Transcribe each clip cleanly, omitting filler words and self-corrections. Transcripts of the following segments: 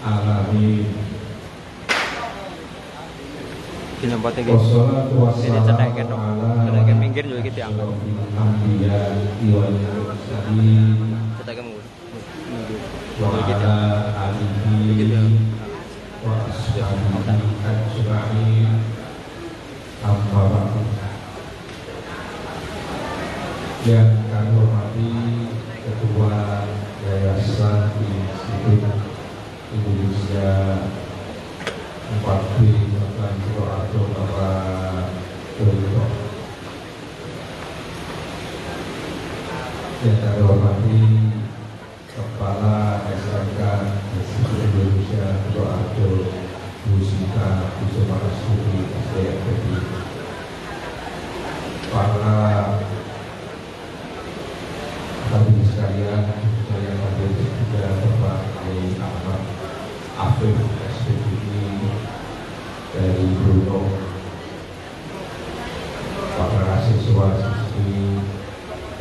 alamin. Dinempati gitu. Ini cedekan dong. Cedekan minggir juga gitu angkat. Cedekan minggir. Gitu ya. Gitu ya. Yang kami hormati Ketua Yayasan Institut Indonesia 4B Bapak Purworejo Bapak Dodo. Yang kami hormati Kepala SMK Institut Indonesia Purworejo Bu Sita Kusumarasudi SDMPD, para hadirin sekalian, saya hadir juga Bapak Kiai Ahmad Afif SPDI dari Bruno, para siswa siswi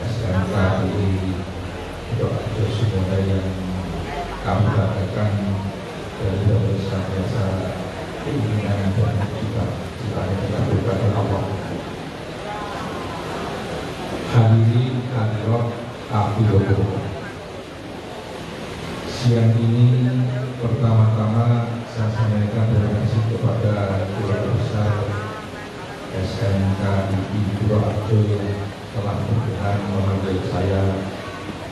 SMK di Purworejo semuanya yang kami banggakan dari berbagai biasa keinginan dan cita-cita yang dikabulkan oleh Allah. Hadirin hadirat Hafizahullah. Siang ini pertama-tama saya sampaikan terima kasih kepada keluarga besar SMK di Purworejo yang telah berkenan memanggil saya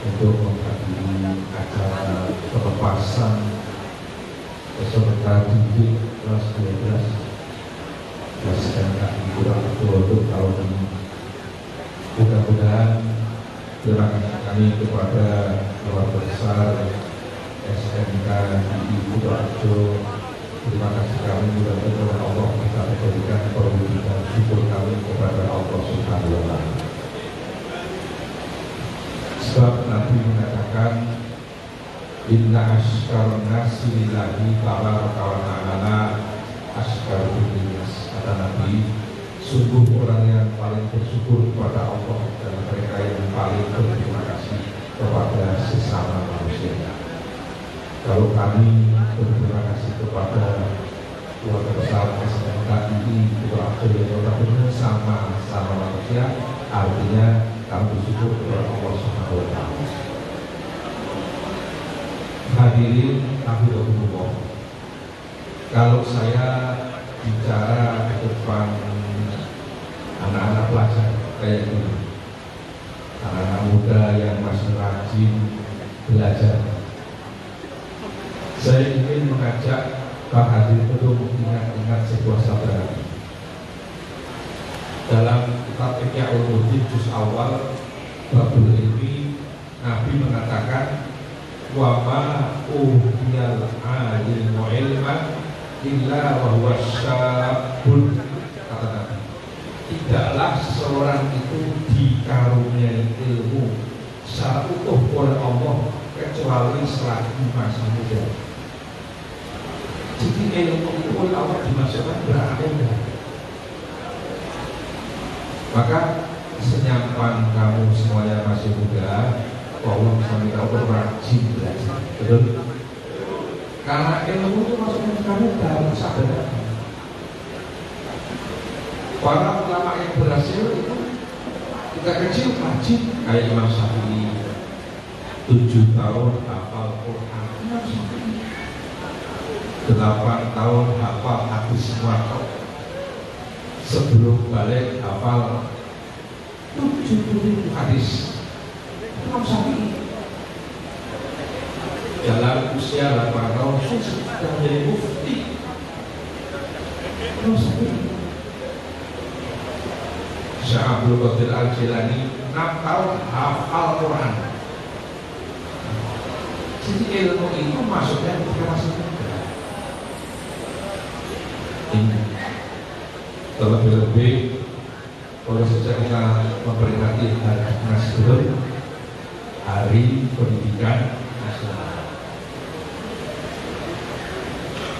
untuk menghadiri acara pelepasan peserta didik kelas 12 SMK di Purworejo untuk tahun ini. Mudah-mudahan terima kasih kami kepada keluarga besar SMK di Purworejo. Terima kasih kami mudah-mudahan Allah bisa memberikan perwujudan syukur kami kepada Allah Subhanahu wa Ta'ala. Sebab Nabi mengatakan inna asykarun nasi lillahi tabaraka wa ta'ala asykarun linnas. Kata Nabi, sungguh orang yang paling bersyukur kepada Allah dan mereka yang paling berterima kasih kepada sesama manusia. Kalau kami berterima kasih kepada keluarga besar SMK ini Purworejo yang benar sama manusia, artinya kami bersyukur kepada Allah Subhanahu wa Ta'ala. Hadirin hafizahumullah. Kalau saya bicara ke depan anak-anak pelajar kayak ini, anak-anak muda yang masih rajin belajar, saya ingin mengajak Pak Hadir untuk ingat sebuah sabda dalam kitab Ihya Ulumuddin juz awal babul ilmi. Nabi mengatakan wa ma uhdiyal ilmu ilman illa wa huwa syabun. Kata Nabi, tidaklah seorang itu dikaruniai ilmu secara utuh oleh Allah kecuali selagi masih muda. Jadi ilmu itu oleh Allah dimasukkan berakhir. Maka senyaman kamu semuanya masih muda, Allah bisa minta untuk rajin belajar. Betul? Karena ilmu itu masuknya kamu dalam kesadaran. Para ulama yang berhasil itu ketika kecil rajin, kayak Imam Syafi'i 7 tahun hafal Quran, 8 tahun hafal hadis muwatta, sebelum balik hafal 70.000 hadis. Imam Syafi'i dalam usia 8 tahun sudah menjadi mufti. Imam Syafi'i. Syekh Abdul Qadir Al-Jilani 6 tahun hafal Quran. Jadi ilmu itu masuknya ketika masih muda. Ini terlebih-lebih kalau sejak kita memperingati Hari Nasional, Hari Pendidikan Nasional.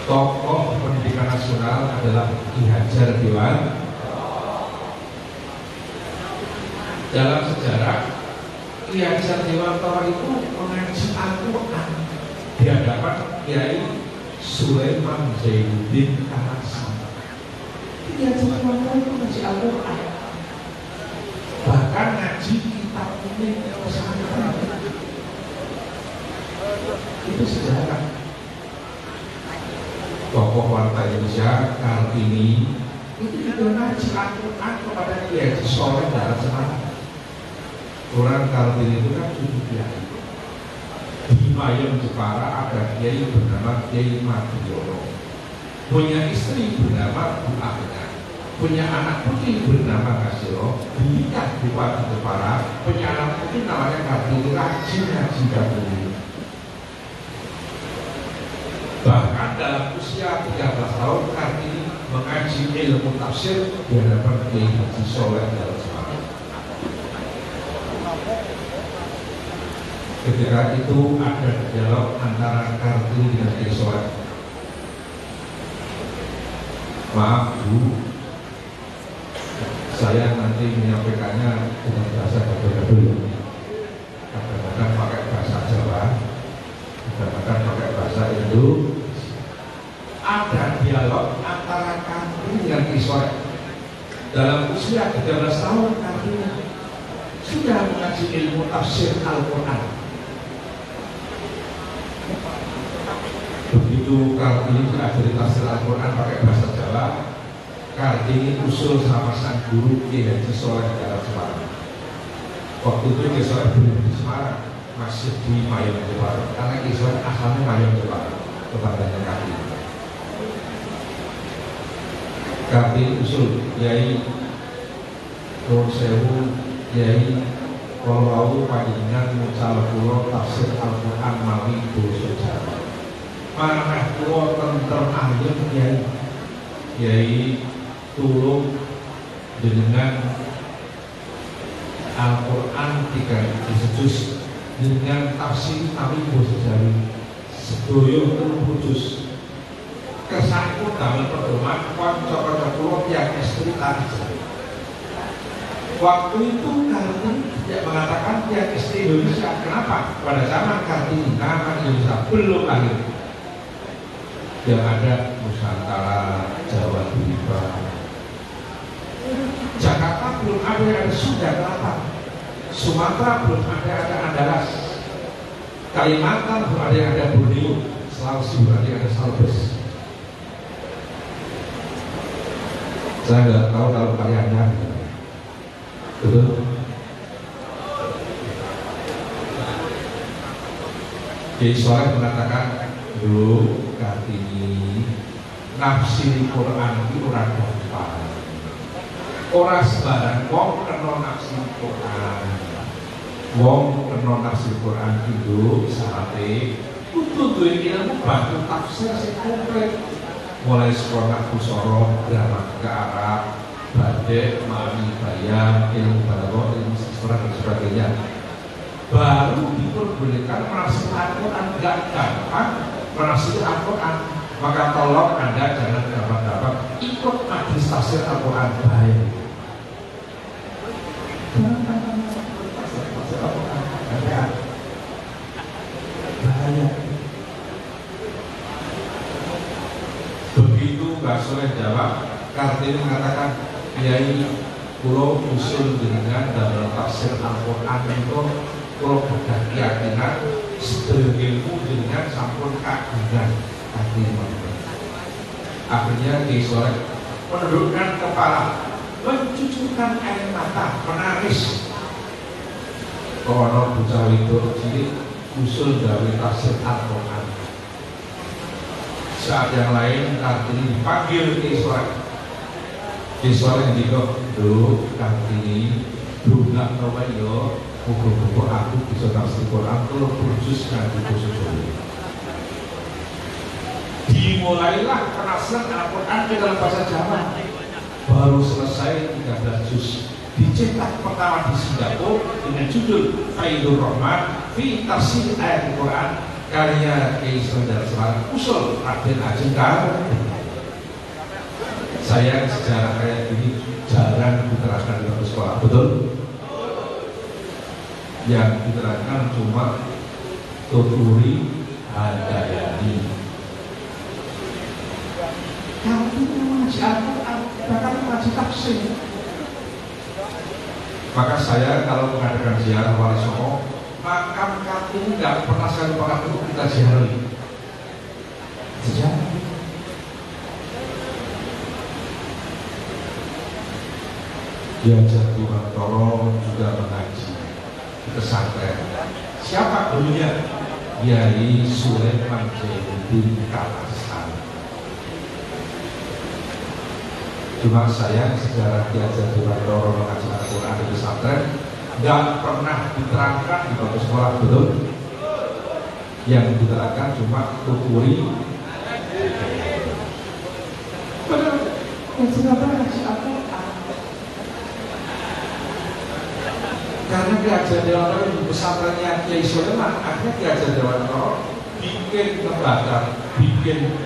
Tokoh pendidikan nasional adalah Ki Hajar Dewantara. Dalam sejarah, Ki Hajar Dewantara itu mengaji Al-Quran di hadapan Kiai Sulaiman Zainuddin Anasi. Dia cuma itu ngaji Al-Quran, bahkan ngaji kitab ini pesantren. Itu sejarah. Tokoh warta Indonesia Kartini itu juga ngaji Al-Quran kepada Kiai Soleh Darat Semarang. Orang Kartini itu kan cucu Kiai. Di Mayang Jepara ada Kiai bernama Kiai Madiono, punya istri bernama Bu Ahna, punya anak putri bernama Kasiro, dinikah Bupati Jepara, punya anak putri namanya Kartini, rajin ngaji Kartini. Bahkan dalam usia 13 tahun Kartini mengaji ilmu tafsir di hadapan Kiai Haji Soleh Darat Semarang. Ketika itu ada dialog antara Kartini dengan Kiai Soleh. Maaf Bu, saya nanti menyampaikannya dengan bahasa gado-gado. Kadang-kadang pakai bahasa Jawa, kadang-kadang pakai bahasa Indo. Ada dialog antara Kartini dengan Kiai Soleh. Dalam usia 13 tahun Kartini sudah mengaji ilmu tafsir Al-Quran. Begitu Kartini diajari tafsir Al-Quran pakai bahasa Jawa, Kartini usul sama sang guru Kiai Haji Soleh Darat Semarang. Waktu itu Kiai Soleh belum di Semarang, masih di Mayang Jepara, karena Kiai Soleh asalnya Mayang Jepara, tetangganya Kartini. Kartini usul, Kiai Nuwun Sewu, Kiai kalau panjenengan mucal kula tafsir Al-Quran mawi basa Jawa. Manah kula tentrem ayem Kiai. Kiai tulung dengan Al-Quran 3 juz dengan tafsir tapi basa Jawa. Sedaya 3 juz. Kersane damel pedoman kanca-kanca kula tiyang estri tari. Waktu itu Kartini tidak mengatakan tiang istri Indonesia. Kenapa? Pada zaman Kartini nama Indonesia belum lahir. Yang ada Nusantara, Jawa Timur, Jakarta belum ada Sunda Kelapa, Sumatera belum ada Andalas, Kalimantan belum ada Borneo, Sulawesi belum ada Salbes. Saya nggak tahu kalau kaliannya. Betul. Kiai Soleh mengatakan, "Bro, Kartini nafsi Quran itu ora gampang. Ora sembarang wong kena nafsi Quran. Wong kena nafsi Quran itu syaraté kudu duwe ilmu bantu tafsir sing komplit. Mulai sekolah kusoro, gramatika Arab, badek, mani, bayang, ilmu balaghah, ilmu sastra dan sebagainya. Baru diperbolehkan menafsir Al-Quran. Gak gampang menafsir Al-Quran. Maka tolong Anda jangan dapat ikut majelis tafsir Al-Quran. Baik. Bahaya. Begitu Mbak Soleh jawab, Kartini mengatakan, Kiai kulo usul dengan dalam tafsir Al-Quran itu kulo gadah keyakinan sedaya ilmu dengan sampun kagungan. Akhirnya Kiai Soleh menundukkan kepala, mencucurkan air mata, menangis. Kono bocah wedok cilik usul dari tafsir Al-Quran. Saat yang lain Kartini dipanggil Kiai Soleh. Kiai Soleh juga, "Duh, Kartini, dunga kowe yo, muga-muga aku bisa tafsir Quran kalau berjus nanti basa Jawa." Dimulailah penafsiran Al-Quran ke dalam bahasa Jawa. Baru selesai 13 juz. Dicetak pertama di Singapura dengan judul Faidul Rahman fi Tafsir Ayat Al-Quran karya Kiai Soleh Darat Semarang usul Raden Ajeng Kartini. Saya sejarah kayak gini jarang diterangkan di sekolah, betul? Yang diterangkan cuma tuturi Handayani. Kamu mengaji Al-Quran, bahkan mengaji tafsir. Maka saya kalau mengadakan ziarah Wali Songo, makam Kartini nggak pernah saya lupakan untuk kita ziarahi. Sejarah. Diajar di Wantoro juga mengaji di pesantren. Siapa gurunya? Yai Sulaiman Jainuddin Kalasan. Cuma sayang sejarah diajar di Wantoro mengaji Al-Quran di pesantren nggak pernah diterangkan di bangku sekolah, betul? Yang diterangkan cuma tuturi. Karena diajar di Wantoro di pesantrennya Yai Sulaiman, akhirnya diajar di Wantoro bikin lembaga, bikin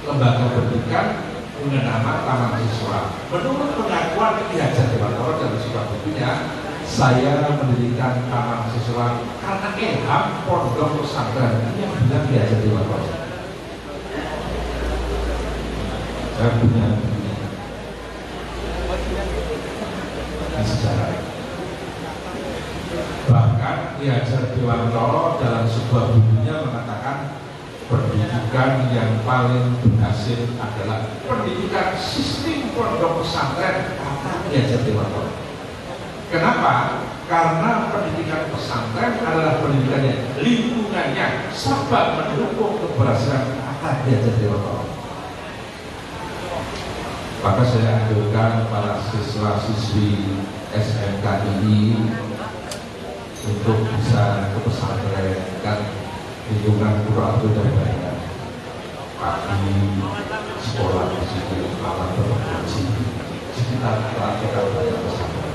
lembaga pendidikan dengan nama Taman Siswa. Menurut pengakuan diajar di Wantoro dan siswa bukunya, saya mendirikan Taman Siswa karena ilham pondok pesantren. Ini yang bilang diajar di Wantoro. Saya punya sejarah. Bahkan diajar di Wantoro dalam sebuah bukunya mengatakan pendidikan yang paling berhasil adalah pendidikan sistem pondok pesantren, kata diajar di Wantoro. Kenapa? Karena pendidikan pesantren adalah pendidikan yang lingkungannya sebab mendukung keberhasilan, kata diajar di Wantoro. Maka saya anjurkan para siswa-siswi SMK ini untuk bisa ke pesantren, kan lingkungan Quran itu dari banyak. Pagi sekolah di situ, malam berpengaji, sekitar kita banyak pesantren.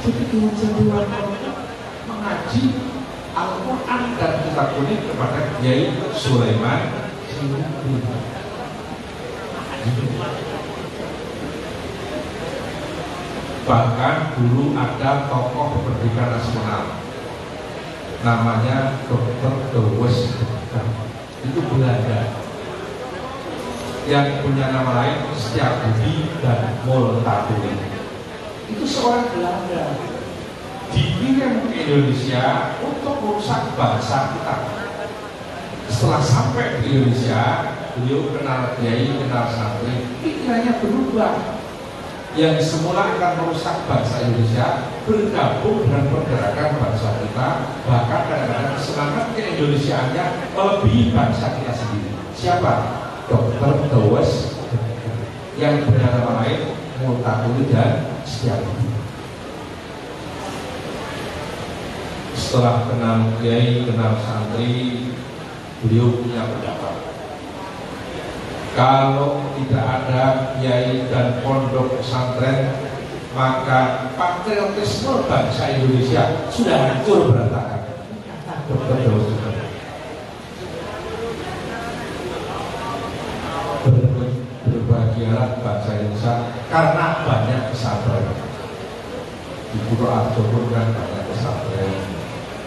Jadi diajar di Wantoro mengaji Al-Quran dan kitab kuning kepada Yai Sulaiman. Bahkan dulu ada tokoh pendidikan nasional namanya Dr. Dewes, itu Belanda, yang punya nama lain Setiabudi dan Multatuli. Itu seorang Belanda dikirim ke Indonesia untuk merusak bangsa kita. Setelah sampai di Indonesia, beliau kenal kiai, kenal santri, pikirannya berubah. Yang semula akan merusak bangsa Indonesia bergabung dengan pergerakan bangsa kita, bahkan kadang-kadang semangat ke-Indonesiaannya melebihi bangsa kita sendiri. Siapa? Dr. Dewes, yang bernama lain Multatuli dan Setiabudi. Setelah kenal kiai, kenal santri, beliau punya pendapat. Kalau tidak ada kiai dan pondok pesantren, maka patriotisme bangsa Indonesia sudah hancur berantakan. Dr. Dewes juga. Berbahagialah bangsa Indonesia karena banyak pesantren. Di Purwoarjo pun kan banyak pesantren.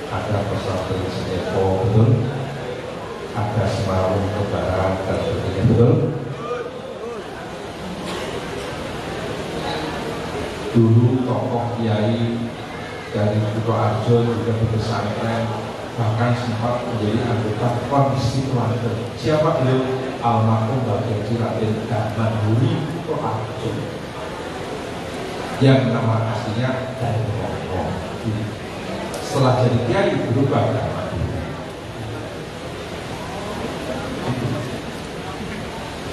Ada pesantren Senepo, betul? Ada Semarang Kebaran dan sebagainya, betul? Dulu tokoh kiai dari Purwoarjo juga di pesantren, bahkan sempat menjadi anggota konstituante. Siapa beliau? Almarhum Bapak Raden Damanduri Purwoarjo, yang nama aslinya dari Hongkong. Setelah jadi kiai berubah nama.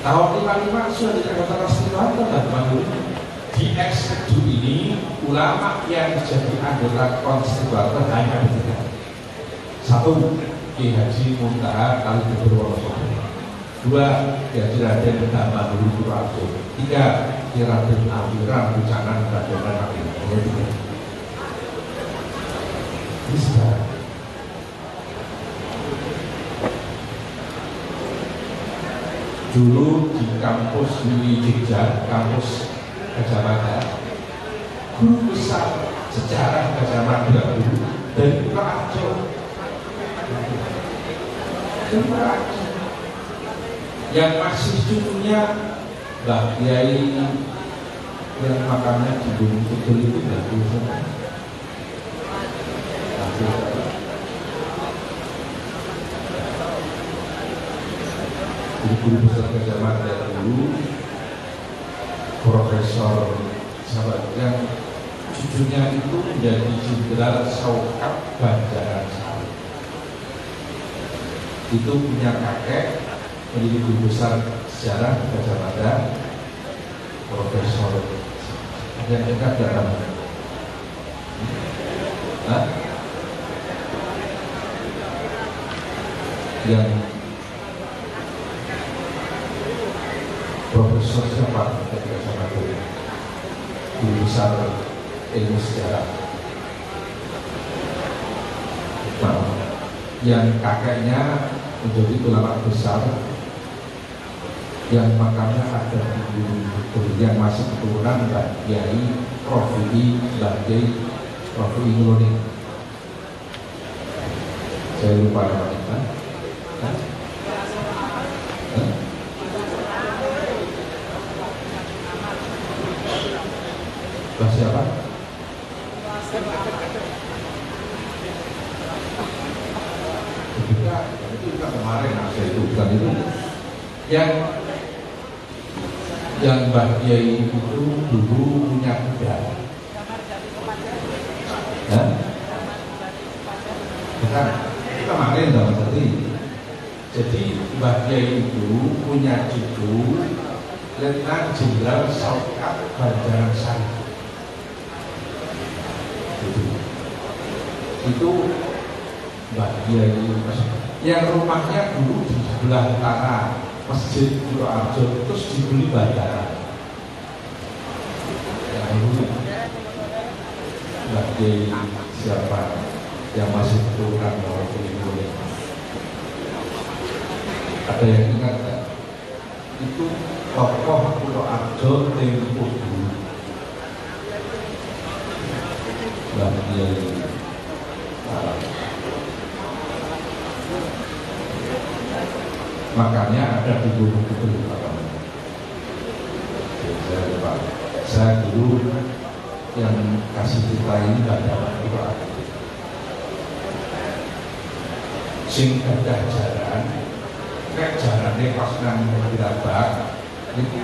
Tahun 55 sudah jadi anggota konstituante dan Damanduri. Di X7 ini ulama yang menjadi anggota konstituante hanya tiga. Satu, Ki Haji Muntaha Kalijogo Wonosobo. Dua, Ki Haji Raden Damanduri Purwoarjo. Tiga, Ki Raden Awiran Bucanan Gadongan Makin. Bisa. Dulu di kampus Ui Jogja, kampus Gajah Mada, guru besar sejarah Gajah Mada dulu dari Purworejo. Yang masih cucunya Mbah Kiai yang makamnya di Gunung Kidul itu nggak bisa. Guru besar Gajah Mada dulu Profesor sahabat yang cucunya itu menjadi Jenderal Saukat Banjaran Sari. Itu punya kakek menjadi guru besar sejarah Gajah Mada, Profesor yang dekat datang. Yang Profesor siapa ketika sama itu guru besar ilmu sejarah. Nah, yang kakeknya menjadi ulama besar yang makamnya ada di Gunung Kidul yang masih keturunan Mbak Kiai Rofi'i sebagai Rofi'i Nuloning. Saya lupa namanya. Siapa? Itu juga kemarin saya itu bukan itu yang Mbak Kiai itu dulu punya kuda. Bukan, itu kemarin dong tadi. Jadi Mbak Kiai itu punya cucu Letnan Jenderal Saukat Banjaran Sari. Itu Mbak Kiai yang rumahnya dulu di sebelah utara Masjid Purworejo terus dibeli bandara. Yang dulu Mbak Kiai siapa yang masih keturunan orang Kulit. Ada yang ingat kan? Itu tokoh Purworejo tempo dulu. Mbak Kiai makanya ada di Gunung Kidul. Saya dulu yang kasih kita ini nggak dapat juga. Sing ada jalan, kayak jalannya pas nang dirabak, itu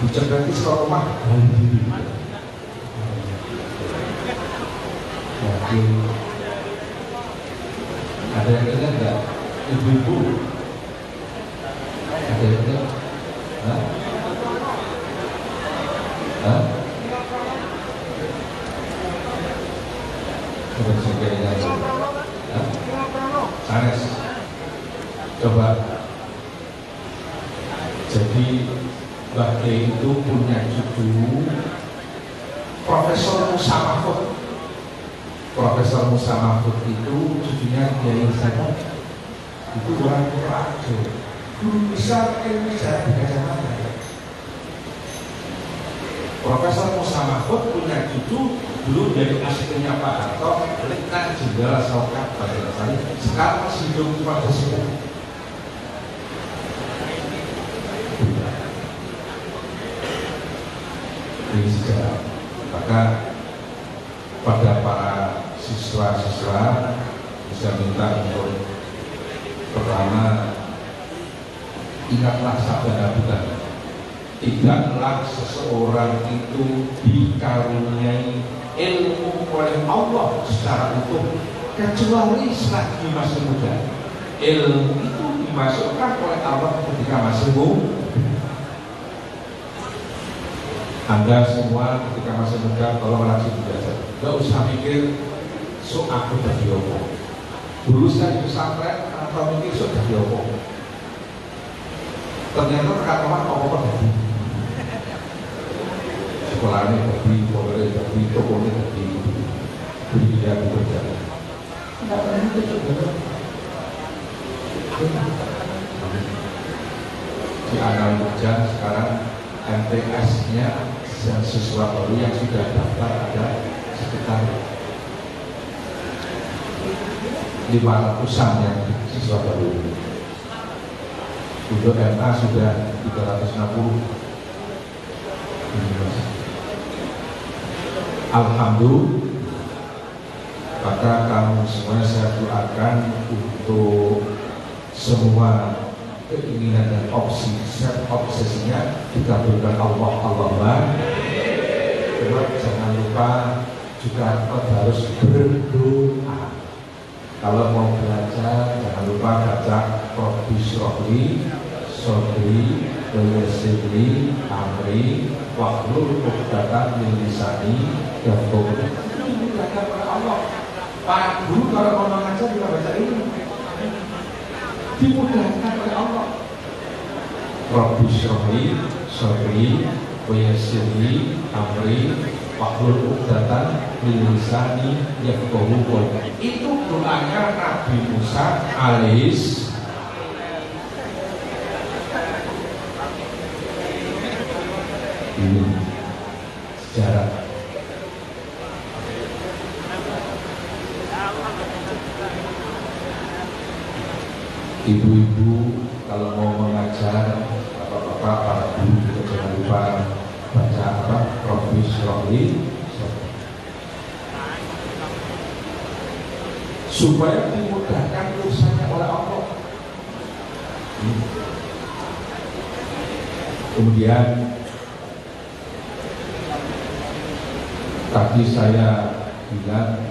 dicergati sekolah rumah dari diri. Ada yang ingat nggak? Ibu-ibu ada yang ingat? Coba sebagainya Sanes. Coba. Jadi Mbak Kiai itu punya cucu Profesor Musa Mahfud. Profesor Musa Mahfud itu cucunya Kiai Sadat. Itu orang Purworejo, guru besar ilmu sejarah di Gajah Mada. Profesor Musa Mahfud punya cucu dulu dari aslinya Pak Harto, Letnan Jenderal Saukat Banjaran Sari. Sekarang masih hidup cuma sesepuh. Ini sejarah. Maka pada para siswa-siswa bisa minta untuk pertama, ingatlah sabda Nabi. Tidaklah seseorang itu dikaruniai ilmu oleh Allah secara utuh kecuali selagi masih muda. Ilmu itu dimasukkan oleh Allah ketika masih muda. Anda semua ketika masih muda tolong rajin belajar. Gak usah mikir so aku jadi apa. Dulu saya di pesantren atau mikir so jadi apa. Ternyata rekaman apa tadi. Sekolahnya tadi, pokoknya tadi, tokonya tadi. Jadi dia bekerja. Tidak pernah itu juga. Di Anal Jogja sekarang MTS-nya dan siswa baru yang sudah daftar ada sekitar 500-an yang siswa baru. Untuk MA sudah 360. Alhamdulillah. Maka kamu semuanya saya doakan untuk semua keinginan dan obsesinya dikabulkan Allah. Cuma jangan lupa juga harus berdoa. Kalau mau belajar jangan lupa baca Rabbi Syrahli Sodri Wayasirli Amri Wahlul 'uqdatam min lisani yafqahu. Dimudahkan oleh Allah. Pak Guru kalau mau mengajar juga baca ini. Dimudahkan oleh Allah. Rabbi Syrahli Sodri Wayasirli Amri Wahlul 'uqdatam min lisani yafqahu. Itu doanya Nabi Musa alaihis. Ini sejarah. Ibu-ibu kalau mau mengajar, bapak-bapak, para guru juga jangan lupa baca apa? Rabbi Syrahli supaya dimudahkan urusannya oleh Allah. Kemudian tadi saya bilang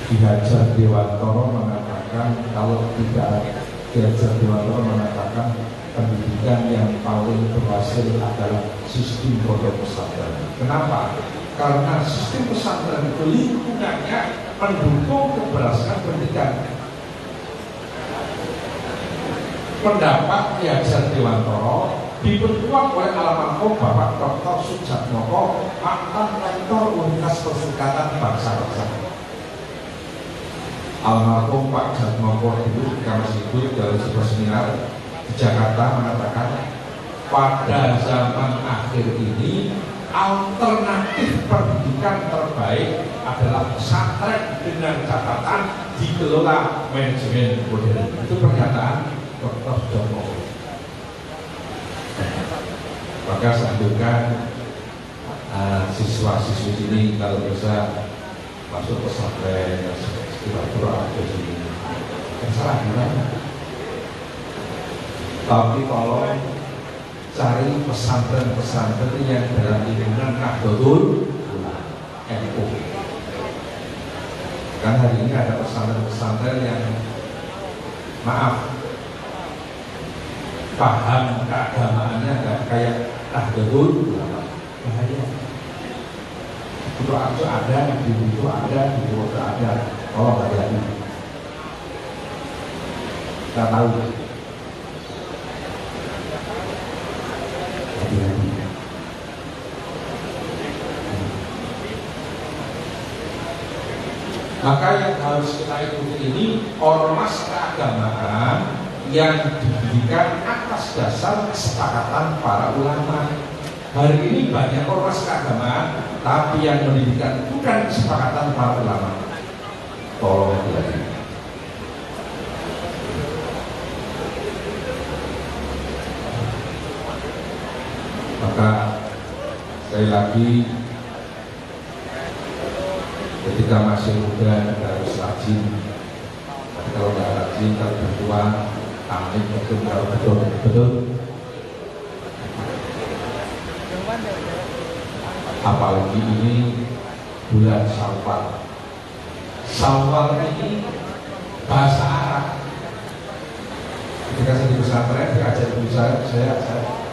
Ki Hajar Dewantoro mengatakan, kalau tidak Ki Hajar Dewantoro mengatakan pendidikan yang paling berhasil adalah sistem pondok pesantren. Kenapa? Karena sistem pesantren itu lingkungannya mendukung keberhasilan pendidikan. Pendapat Ki Hajar Dewantoro diperkuat oleh almarhum Bapak Dr. Sujatmoko, mantan rektor Universitas Perserikatan Bangsa-Bangsa. Almarhum Pak Jatmoko dulu kami sebut dari sebuah seminar di Jakarta mengatakan, pada zaman akhir ini alternatif pendidikan terbaik adalah pesantren dengan catatan dikelola manajemen modern. Itu pernyataan Dr. Sujatmoko. Maka saya anjurkan siswa-siswi ini kalau bisa masuk pesantren, pura-pura ada sini. Yang salah gimana? Tapi kalau cari pesantren-pesantren yang dalam lingkungan Nahdlatul NU. Kan hari ini ada pesantren-pesantren yang maaf, paham keagamaannya nggak kayak Nahdlatul bahaya. Itu ada, di itu ada, di itu ada. Oh, hati-hati. Kita tahu. Hati-hati. Maka yang harus kita ikuti ini ormas keagamaan yang didirikan atas dasar kesepakatan para ulama. Hari ini banyak ormas keagamaan, tapi yang mendirikan bukan kesepakatan para ulama. Tolong hati-hati. Maka sekali lagi, ketika masih muda kita harus rajin. Tapi kalau nggak rajin, kalau bertua, amin betul, kalau betul. Apalagi ini bulan Syawal. Syawal ini bahasa Arab. Ketika saya di pesantren, diajar ibu saya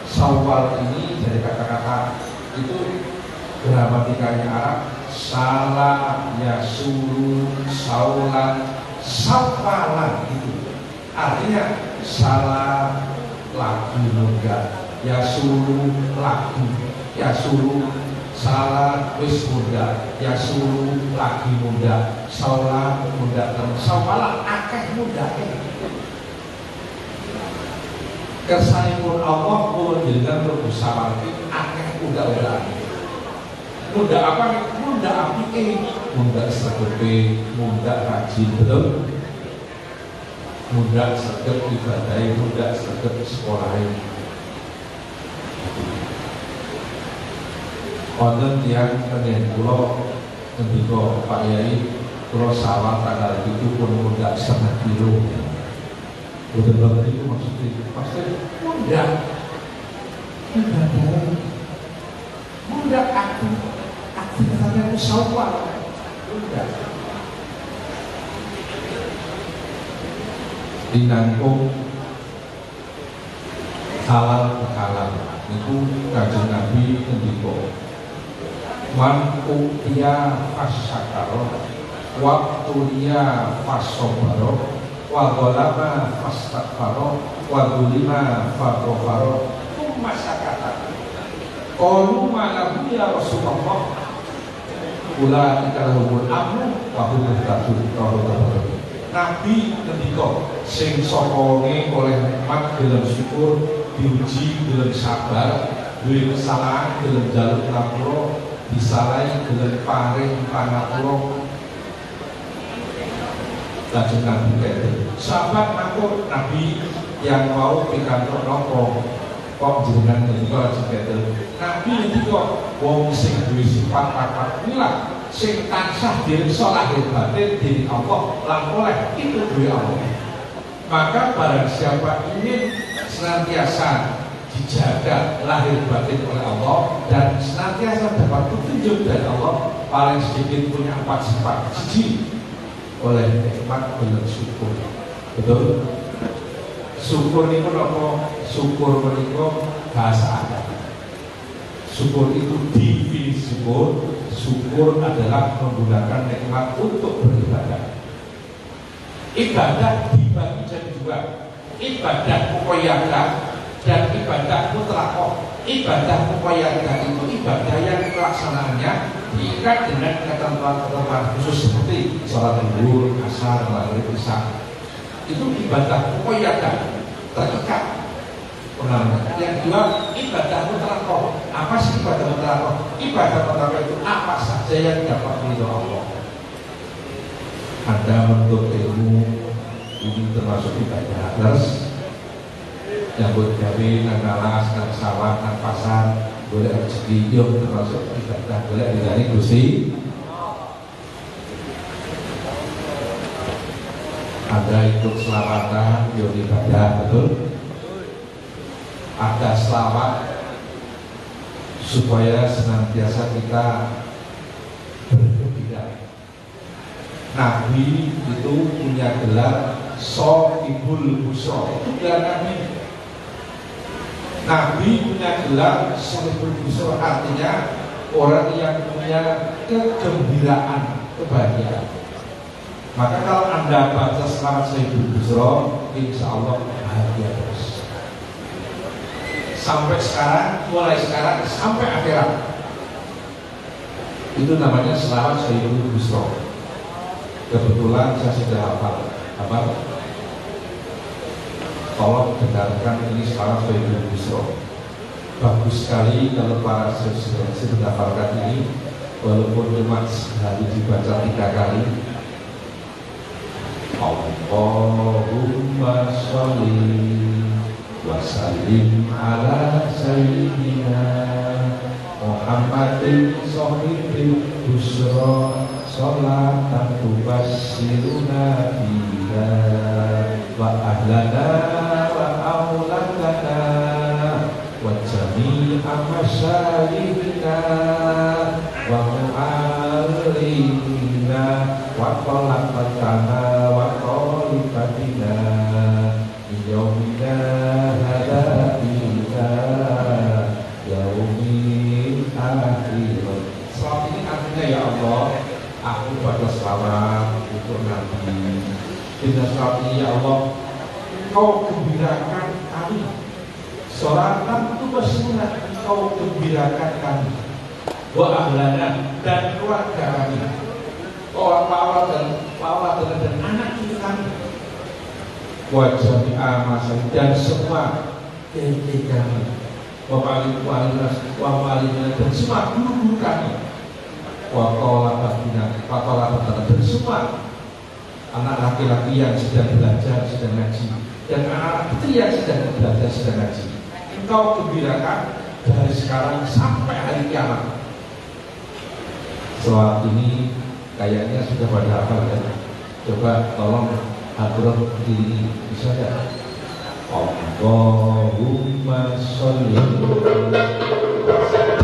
Syawal ini dari kata-kata itu gramatikanya Arab. Salah, yasulu, saulan, sawalan itu. Artinya salah lagi muda, yasulu lagi, yasulu salah wis muda, yasulu lagi muda, saulan muda, sawalan akeh muda. Kersanipun Allah kula jenengan mlebu sawargi akeh undang-undang. Munda apa? Munda apike, munda sregepe, munda rajin, betul? Munda sregep ibadahe, munda sregep sekolahe. Wonten tiyang tenggen kula ngendika, Pak Yai, kula sawah tanggal 7 pun munda 1/2 kilo. Betul-betul itu maksudnya munda ibadahe, munda aktivitasnya musyawarah, munda dinangkung halal halal itu Kanjeng Nabi ngendika man utiya fasyakara wa tuliya fasobara wa ghalama fastakbara wa dzulima faghfara tsumma sakata qalu ma lahu ya Rasulullah kula ikalahumul amru wa hum muhtadun. Nabi ngendika sing sakone oleh nikmat gelem syukur, diuji gelem sabar, duwe kesalahan gelem njaluk ngapura, disalahi gelem paring pangapura. Lajeng Nabi kata, sahabat matur Nabi yang mau pikantuk napa kok jenengan ngendika lajeng kata, Nabi ngendika wong sing duwe sifat papat inilah sing tansah diriksa lahir batin dening Allah lan oleh itu duwe Allah. Maka barang siapa ingin senantiasa dijaga lahir batin oleh Allah dan senantiasa dapat petunjuk dari Allah, paling sedikit punya 4 sifat. Siji, oleh nikmat bersyukur. Betul? Syukur itu apa? Syukur menika bahasa agama. Syukur itu definisi syukur. Syukur adalah menggunakan nikmat untuk beribadah. Ibadah dibagi jadi 2, ibadah muqayyadah dan ibadah mutlaqah. Ibadah muqayyadah itu ibadah yang pelaksanaannya diikat dengan ketentuan-ketentuan khusus seperti sholat zuhur, asar, maghrib, isya. Itu ibadah muqayyadah, terikat. Yang kedua, ibadah mutlaqah. Apa sih ibadah mutlaqah? Ibadah mutlaqah itu apa saja yang dapat ridho Allah. Anda menuntut ilmu, ini termasuk ibadah. Terus nyambut gawe nang alas, nang sawah, nang pasar, boleh rezeki, yo termasuk ibadah. Boleh dari Gusti. Anda ikut selawatan, yo ibadah, betul? Ada selawat supaya senantiasa kita bergembira. Nabi itu punya gelar Sohibul Busra, itu gelar Nabi. Nabi punya gelar Sohibul Busra, artinya orang yang punya kegembiraan, kebahagiaan. Maka kalau Anda baca selawat Sohibul Busra, insya Allah bahagia terus. Sampai sekarang, mulai sekarang sampai akhirat. Itu namanya selawat Sohibul Busra. Kebetulan saya sudah hafal. Apa? Tolong dengarkan ini selawat Sohibul Busra. Bagus sekali kalau para sudah hafalkan ini, walaupun cuma sehari dibaca 3 kali. Allahumma sholli wa sallim ala sayyidina Muhammadin sohibil busra sholatan tubassiruna biha wa ahlana wa auladana wa jami'a masyayikhina wa mu'allimina wa talafatana wa talifatina yaumina hada ila yaumil akhir. Selawat ini artinya, ya Allah, aku baca selawat untuk Nabi. Dengan selawat ini, ya Allah, Engkau gembirakan kami. Sholatan itu bersunat, Engkau gembirakan kami. Wa ahlana, dan keluarga kami. Orang dan anak kita kami. Wajah amasal, dan semua ketika wali dan semua guru-guru kami dan semua anak laki-laki yang sedang belajar, sedang ngaji, dan anak putri yang sedang belajar, sedang ngaji, engkau gembirakan dari sekarang sampai hari kiamat. Selawat ini kayaknya sudah pada hafal ya. Coba tolong hadroh ini bisa ya. Allahumma sholli ala sayyidina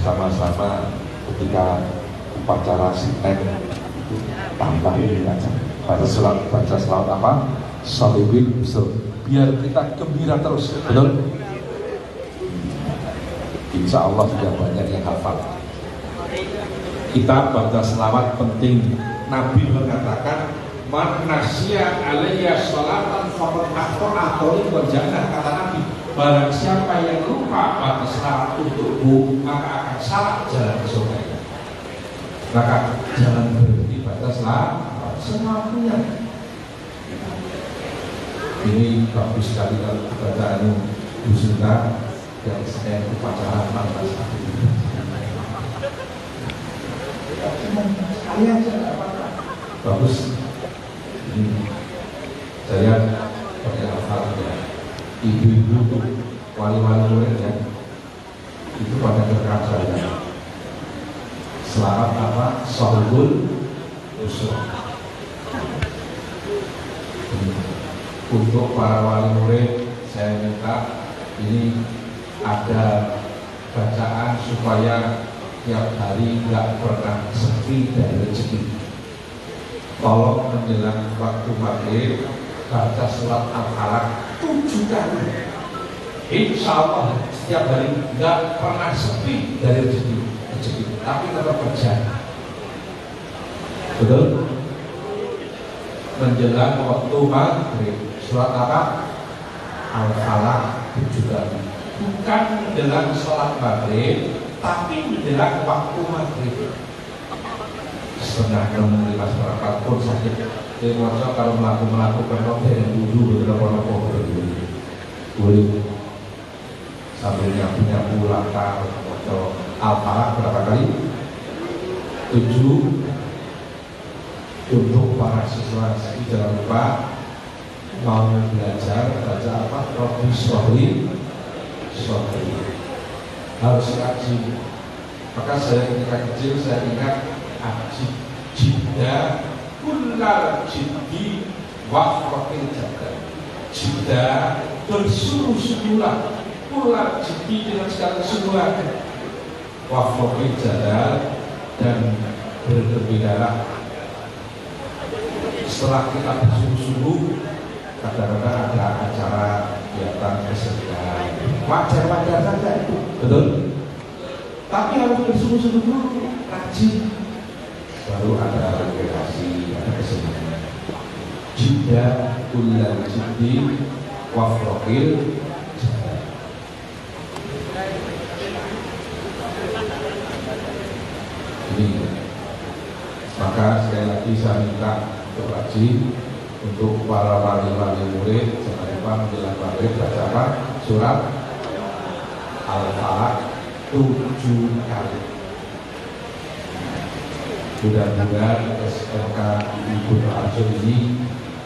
bersama-sama ketika upacara sitek itu tambah ini aja baca selawat apa sholawat biar kita gembira terus, betul? Insya Allah sudah banyak yang hafal. Kita baca selawat penting. Nabi mengatakan man nasya alayya sholatan faqad aqta'ani wa jannah, kata Nabi. Barang siapa yang lupa baca selawat untukku, maka akan salah jalan ke surga. Maka jangan berhenti baca selawat semampunya. Ini bagus sekali kalau baca Bu Sultan yang sedang upacara mantas bagus. Ini saya pakai hafal ya. Ibu-ibu wali-wali murid ya, itu pada rekam saya selamat apa sohbul usul. Untuk para wali murid saya minta ini ada bacaan supaya tiap hari nggak pernah sepi dari rezeki. Tolong menjelang waktu maghrib baca surat Al-Falaq 7 kali. Insya Allah setiap hari nggak pernah sepi dari rezeki, tapi tetap berjalan. Betul? Menjelang waktu maghrib surat apa? Al-Falaq 7 kali. bukan menjelang sholat maghrib, tapi menjelang waktu maghrib. Setengah 6:15 pun sakit. Jadi maksudnya kalau melakukan roti yang dulu beberapa nopo boleh sambil nyapu latar atau al-falaq berapa kali? 7. Untuk para siswa jangan lupa mau belajar baca apa? Rabbi Sholih harus ngaji. Maka saya ketika kecil saya ingat jidda kullal jiddi wafraqil jadda. Jidda bersungguh-sungguhlah kullal jiddi dengan segala kesungguhan wafraqil jadda dan bergembiralah. Setelah kita bersungguh-sungguh, kadang-kadang ada acara kegiatan kesenian, wajar-wajar saja itu, betul. Tapi harus bersungguh-sungguh dulu, rajin, baru ada rekreasi, ada kesenian. Jidda kullal jiddi wafraqil jadda. Ini, maka sekali lagi saya minta untuk rajin, untuk para wali-wali murid jangan lupa menjelang maghrib baca apa? Surat Al-Falaq 7 kali. Mudah-mudahan SMK Ibnu Arjun ini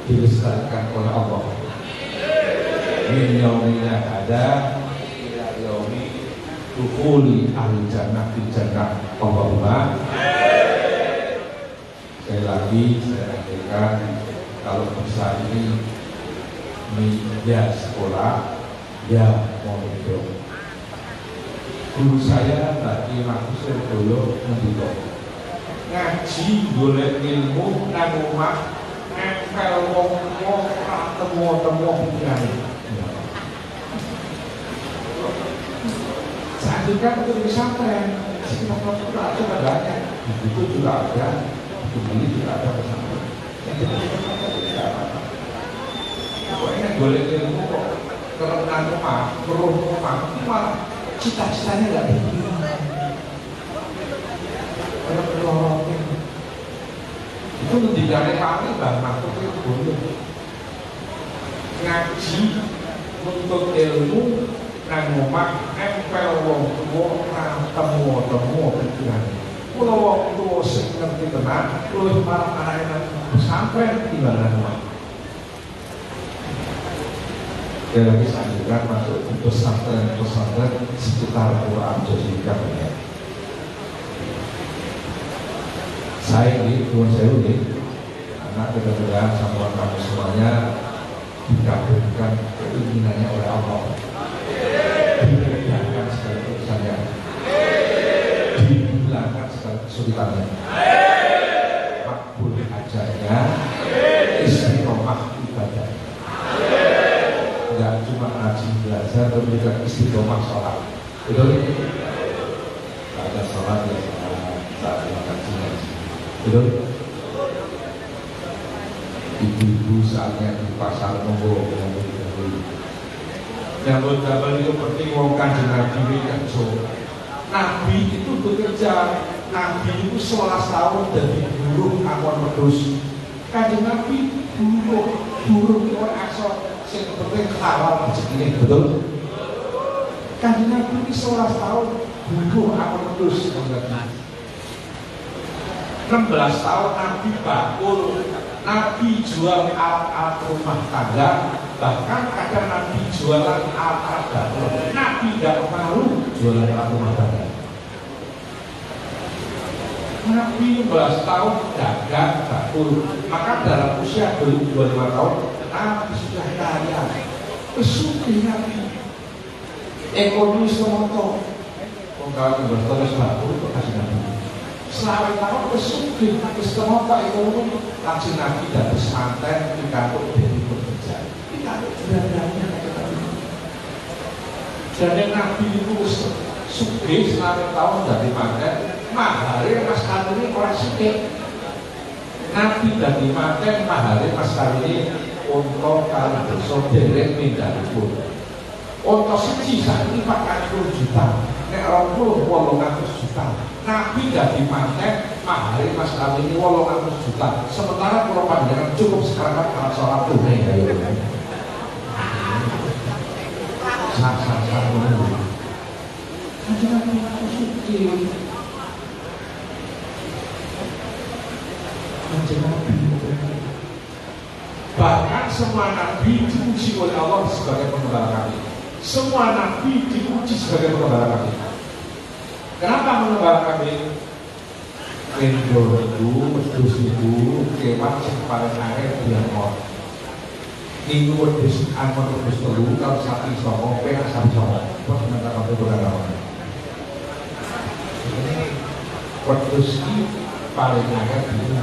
dilestarikan oleh Allah. Min yaumina hada ila yaumi dukhuli al-jannah fil jannah. Allahumma. Sekali lagi saya katakan, kalau bisa ini ya sekolah, ya mondok. Guru saya Mbak Markus Surabaya mendikok ngaji golek ilmu nang omah nempel wong-wong temu-temu pikirane. Saya kan untuk pesantren, kita coba banyak, itu juga ada. Ini tidak ada pesantren. Pokoknya boleh ilmu kok kerenan rumah, beruh rumah, malah cita-citanya nggak begini. Kalau pelorotin itu mendidik kami Bang Markus itu boleh ngaji untuk ilmu nang omah nempel wong tuwa temu pikiran. Kalau wong tuwa sing ngerti tenan, luwih marang anak-anak pesantren timbangan rumah. Sekali lagi saya anjurkan masuk untuk pesantren sekitar Quran Josikan. Saya ini, tuan saya ini, anak mudah-mudahan sama kami semuanya dikabulkan keinginannya oleh Allah, dikerjakan segala urusannya, dihilangkan segala kesulitannya, makbul ajarnya, istiqomah ibadah. Tidak cuma ngaji belajar, tapi juga istiqomah sholat. Betul? Ada sholat ya saat ngaji. Betul? Ibu-ibu saatnya di pasar monggo nyambut gawe itu penting. Wong Kanjeng Nabi kerja. Nabi itu bekerja. Nabi itu 11 tahun dari buruh akon wedhus. Kanjeng Nabi buruh itu asal sing penting halal rezekine. Betul? Kanjeng Nabi itu 11 tahun buruh akon wedhus. 16 tahun Nabi bakul, Nabi jual alat-alat rumah tangga, bahkan kadang Nabi jualan alat-alat dapur. Nabi gak malu jualan alat rumah tangga. Nabi 16 tahun dagang bakul, maka dalam usia 25 tahun Nabi sudah kaya. Kesukih Nabi, ekonomi semoto, pengkawan berterus bakul itu kasih Nabi. Selama tahun kesukih, kesemoto ekonomi, langsung Nabi dan pesantren di kantor dari bekerja. Di kantor beradanya dan Nabi itu sugih selama tahun dari manten, mahari mas kali orang sugih. Nabi dari manten, mahari mas kali untuk kali besok derek mindaripun. Unta siji saiki 40 juta, nek 20 800 juta. Nabi dadi manten mahare Mas Kawin ini 800 juta. Sementara kalau panjenengan cukup sekarang karena sholat tunai ya. Sah-sah ngono. Panjenengan suci. Bahkan semua nabi diuji oleh Allah sebagai pengembala kami. Semua nabi diuji sebagai pengembala kami. Kenapa pengembala kami? Rendor itu, wedhus itu, kewan sing paling akhir dia mot. Minggu wedhus angon wedhus telu, kalau sapi songo, penak sapi songo. Bos nanti kamu berapa? Wedhus ini paling akhir dia.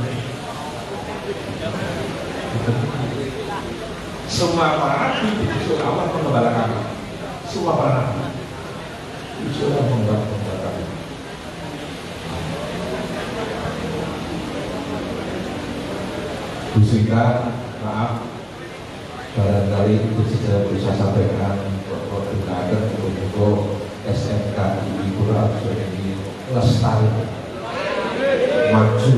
Semua para nabi diuji oleh Allah pengembala kami. Semua para nabi diuji oleh Allah pengembala kami. Sehingga maaf barangkali itu sudah bisa sampaikan koordinator untuk SMK ini kurang ini lestari maju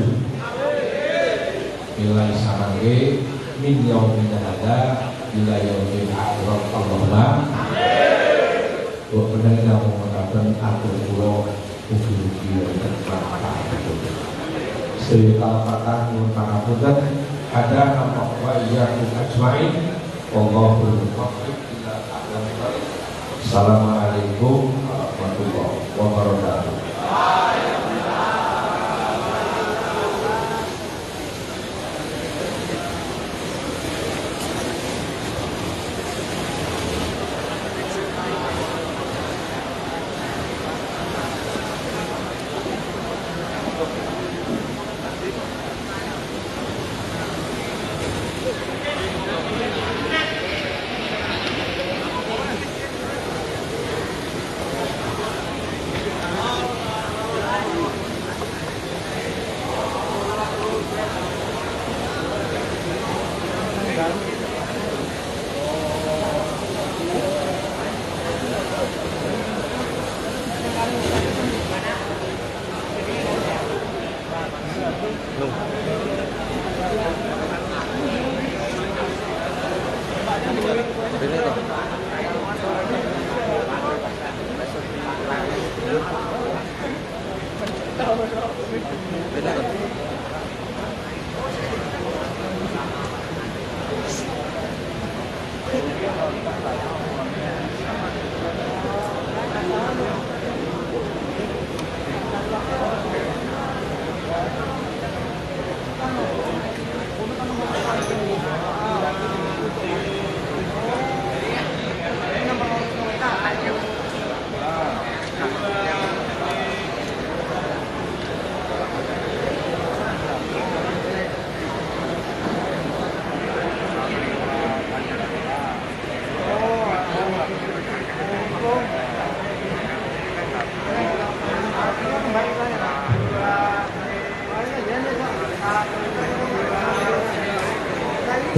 nilai sarangge min yaumil hada ila yaumil akhirat Allahumma buat benar yang mengatakan atur pulau ugi-ugi dan kelapa sekalapatan nun pangapunten ada nama wa iyyakum ajmain wallahu muwaffiq ila aqwamit thoriq. Assalamualaikum warahmatullahi wabarakatuh.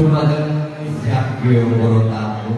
Tumakan siap yo Gorontalo